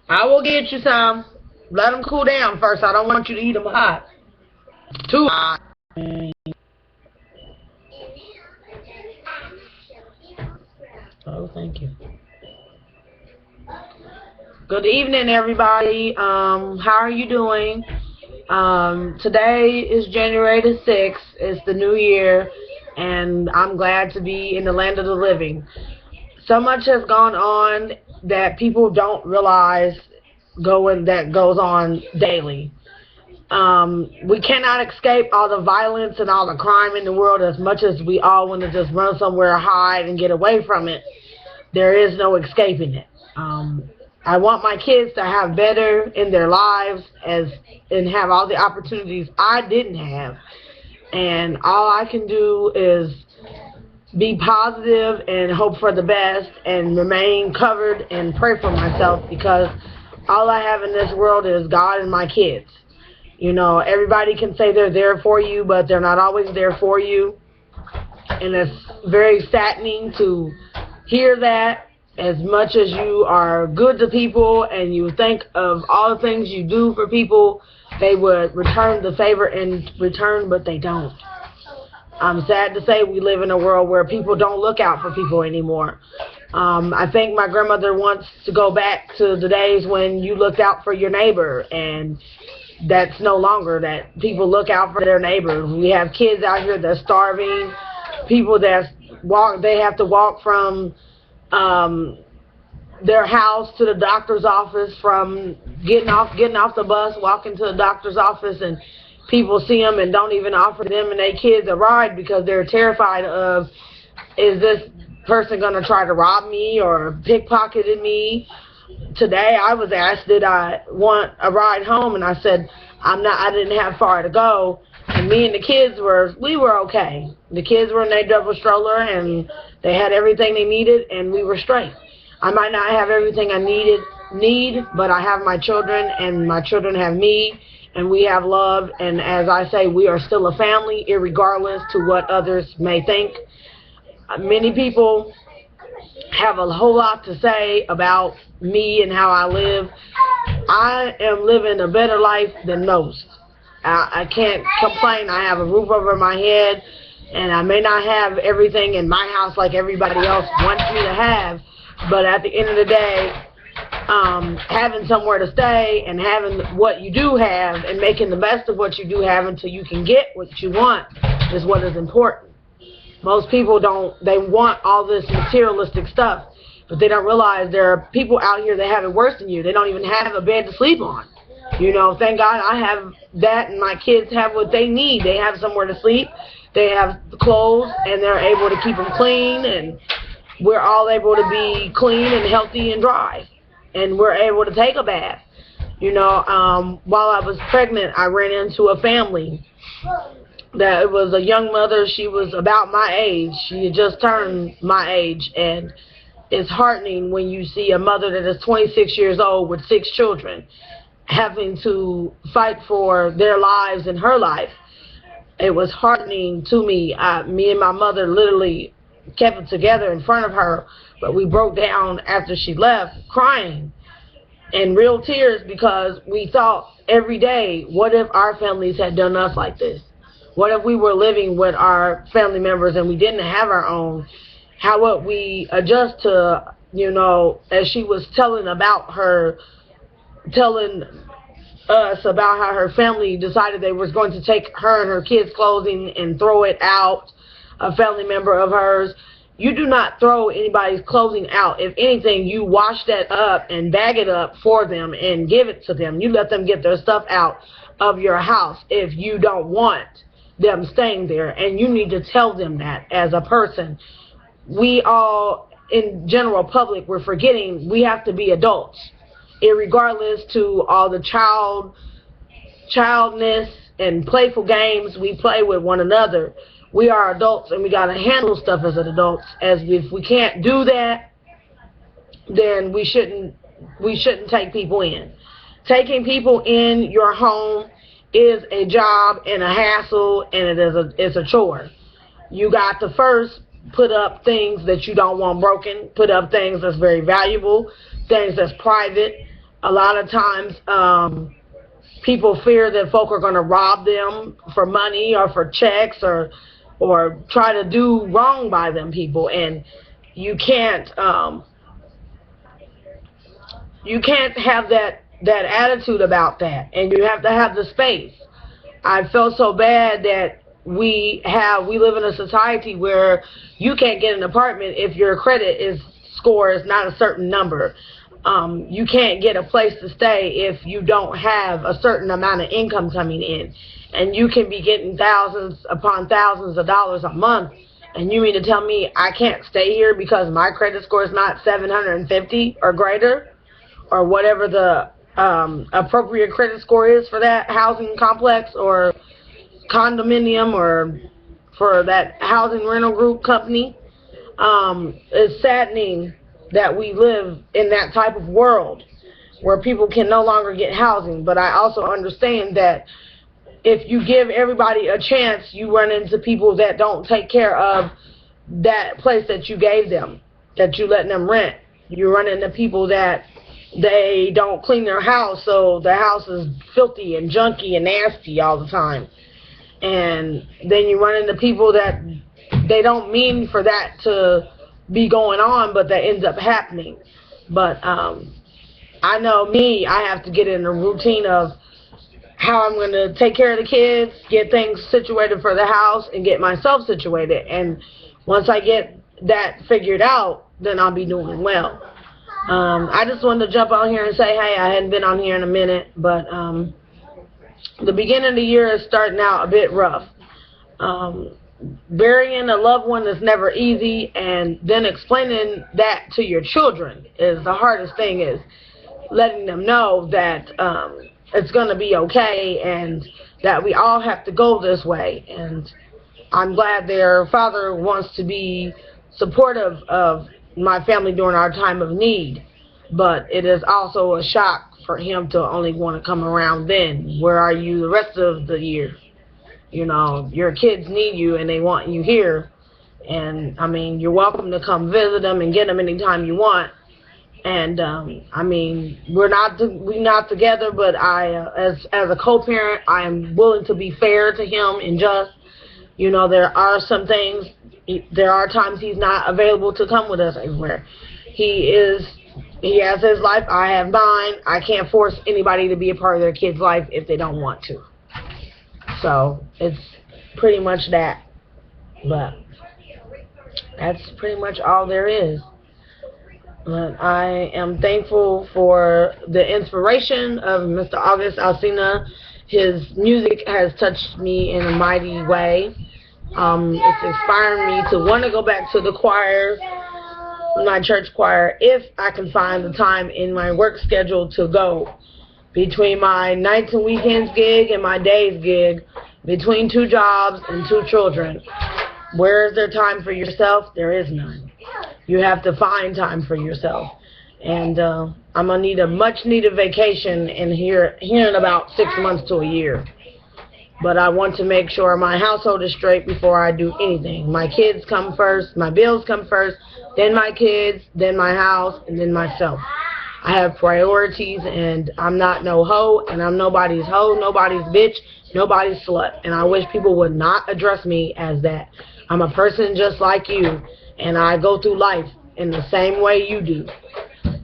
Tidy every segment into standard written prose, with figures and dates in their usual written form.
I will get you some. Let them cool down first. I don't want you to eat them hot. Too hot. Oh, thank you. Good evening, everybody. How are you doing? Today is January the 6th. It's the new year, and I'm glad to be in the land of the living. So much has gone on that people don't realize that goes on daily. We cannot escape all the violence and all the crime in the world as much as we all want to just run somewhere, hide, and get away from it. There is no escaping it. I want my kids to have better in their lives and have all the opportunities I didn't have. And all I can do is be positive and hope for the best and remain covered and pray for myself, because all I have in this world is God and my kids. You know, everybody can say they're there for you, but they're not always there for you. And it's very saddening to hear that. As much as you are good to people and you think of all the things you do for people, they would return the favor in return, but they don't. I'm sad to say we live in a world where people don't look out for people anymore. I think my grandmother wants to go back to the days when you looked out for your neighbor, and that's no longer that people look out for their neighbors. We have kids out here that's starving, people that they have to walk from their house to the doctor's office, from getting off the bus, walking to the doctor's office, and people see them and don't even offer them and their kids a ride because they're terrified of, is this person going to try to rob me or pickpocket me? Today I was asked, did I want a ride home, and I said I didn't have far to go, and me and the kids were okay. The kids were in their double stroller and they had everything they needed, and we were straight. I might not have everything I need, but I have my children, and my children have me, and we have love. And as I say, we are still a family, irregardless to what others may think. Many people have a whole lot to say about me and how I live. I am living a better life than most. I can't complain. I have a roof over my head, and I may not have everything in my house like everybody else wants me to have, but at the end of the day, having somewhere to stay and having what you do have and making the best of what you do have until you can get what you want is what is important. Most people they want all this materialistic stuff, but they don't realize there are people out here that have it worse than you. They don't even have a bed to sleep on. You know, thank God I have that, and my kids have what they need. They have somewhere to sleep, they have clothes, and they're able to keep them clean, and we're all able to be clean and healthy and dry, and we're able to take a bath. You know, while I was pregnant, I ran into a family that it was a young mother. She was about my age. She had just turned my age, and it's heartening when you see a mother that is 26 years old with 6 children having to fight for their lives and her life. It was heartening to me. Me and my mother literally kept it together in front of her, but we broke down after she left, crying in real tears, because we thought every day, what if our families had done us like this? What if we were living with our family members and we didn't have our own? How would we adjust to, you know, as she was telling us about how her family decided they was going to take her and her kids' clothing and throw it out. A family member of hers, you do not throw anybody's clothing out. If anything, you wash that up and bag it up for them and give it to them. You let them get their stuff out of your house if you don't want them staying there, and you need to tell them that as a person. We all, in general public, we're forgetting we have to be adults, irregardless to all the childness and playful games we play with one another. We are adults, and we got to handle stuff as adults. If we can't do that, then we shouldn't take people in. Taking people in your home is a job and a hassle, and it's a chore. You got to first put up things that you don't want broken, put up things that's very valuable, things that's private. a lot of times people fear that folk are going to rob them for money or for checks or try to do wrong by them people, and you can't have that attitude about that, and you have to have the space. I felt so bad that we live in a society where you can't get an apartment if your credit score is not a certain number. You can't get a place to stay if you don't have a certain amount of income coming in. And you can be getting thousands upon thousands of dollars a month, and you mean to tell me I can't stay here because my credit score is not 750 or greater, or whatever the appropriate credit score is for that housing complex or condominium or for that housing rental group company? It's saddening that we live in that type of world where people can no longer get housing. But I also understand that if you give everybody a chance, you run into people that don't take care of that place that you gave them, that you let them rent. You run into people that they don't clean their house, so the house is filthy and junky and nasty all the time. And then you run into people that they don't mean for that to be going on, but that ends up happening. But I know me, I have to get in a routine of how I'm going to take care of the kids, get things situated for the house, and get myself situated. And once I get that figured out, then I'll be doing well. I just wanted to jump on here and say, hey, I hadn't been on here in a minute, but the beginning of the year is starting out a bit rough. Burying a loved one is never easy, and then explaining that to your children is the hardest thing, is letting them know that it's going to be okay and that we all have to go this way. And I'm glad their father wants to be supportive of my family during our time of need, but it is also a shock for him to only want to come around then. Where are you the rest of the year? You know, your kids need you and they want you here. And I mean, you're welcome to come visit them and get them anytime you want. And I mean, we're not together, but as a co-parent, I am willing to be fair to him and just, you know, there are some things, there are times he's not available to come with us everywhere. He has his life, I have mine. I can't force anybody to be a part of their kid's life if they don't want to. So it's pretty much that. But that's pretty much all there is. But I am thankful for the inspiration of Mr. August Alsina. His music has touched me in a mighty way. It's inspiring me to want to go back to the choir, my church choir, if I can find the time in my work schedule to go. Between my nights and weekends gig and my days gig, between 2 jobs and 2 children, where is there time for yourself? There is none. You have to find time for yourself. And I'm going to need a much-needed vacation here in about 6 months to a year. But I want to make sure my household is straight before I do anything. My kids come first, my bills come first, then my kids, then my house, and then myself. I have priorities, and I'm not no hoe, and I'm nobody's hoe, nobody's bitch, nobody's slut. And I wish people would not address me as that. I'm a person just like you, and I go through life in the same way you do.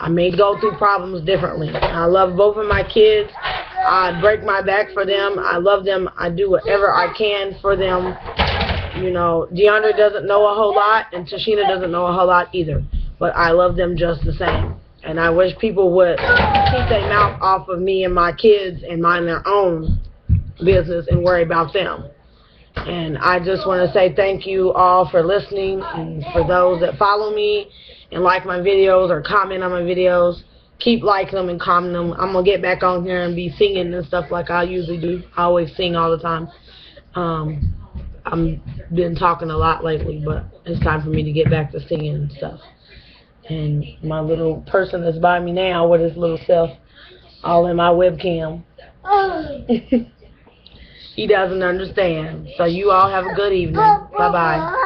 I may go through problems differently. I love both of my kids. I break my back for them. I love them. I do whatever I can for them. You know, DeAndre doesn't know a whole lot, and Tashina doesn't know a whole lot either. But I love them just the same. And I wish people would keep their mouth off of me and my kids and mind their own business and worry about them. And I just want to say thank you all for listening, and for those that follow me and like my videos or comment on my videos, keep liking them and commenting them. I'm going to get back on here and be singing and stuff like I usually do. I always sing all the time. I've been talking a lot lately, but it's time for me to get back to singing and stuff. And my little person that's by me now with his little self all in my webcam. He doesn't understand. So you all have a good evening. Bye-bye.